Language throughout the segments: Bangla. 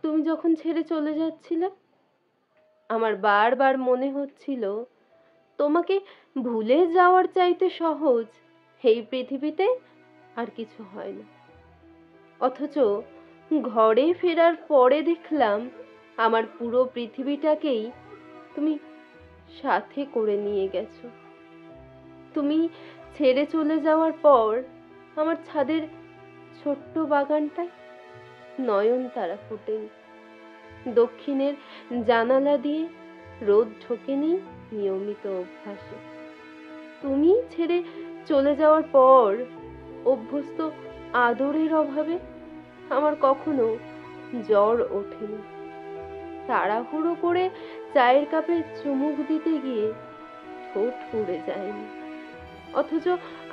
তুমি যখন ছেড়ে চলে যাচ্ছিলে, আমার বারবার মনে হচ্ছিল তোমাকে ভুলে যাওয়ার চাইতে সহজ এই পৃথিবীতে আর কিছু হয় না। অথচ ঘরে ফেরার পরে দেখলাম আমার পুরো পৃথিবীটাকেই তুমি সাথে করে নিয়ে গেছো। তুমি ছেড়ে চলে যাওয়ার পর আমার ছাদের ছোট্ট বাগানটায় নয়নতারা ফোটেনি, দক্ষিণের জানালা দিয়ে রোদ ঢোকেনি নিয়মিত অভ্যাসে। তুমি ছেড়ে চলে যাওয়ার পর অভ্যস্ত আদরের অভাবে আমার কখনো জ্বর ওঠেনি, তাড়াহুড়ো করে চায়ের কাপে চুমুক দিতে গিয়ে ঠোঁট পুড়ে যায়নি। অথচ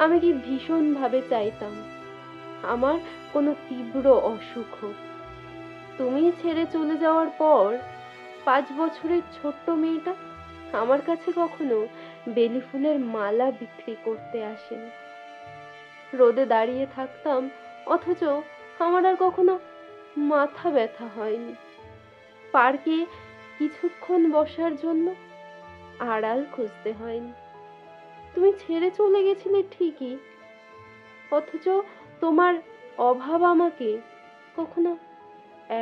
আমি কি ভীষণভাবে চাইতাম আমার কোনো তীব্র অসুখ হোক। তুমি ছেড়ে চলে যাওয়ার পর 5 বছরের ছোট্ট মেয়েটা আমার কাছে কখনো বেলি ফুলের মালা বিক্রি করতে আসেনি। রোদে দাঁড়িয়ে থাকতাম, অথচ আমার আর কখনো মাথা ব্যথা হয়নি। পার্কে কিছুক্ষণ বসার জন্য আড়াল খুঁজতে হয়নি। তুমি ছেড়ে চলে গেছিলে ঠিকই, অথচ তোমার অভাব আমাকে কখনো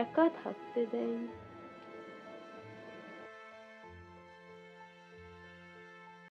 একা থাকতে দেয়নি।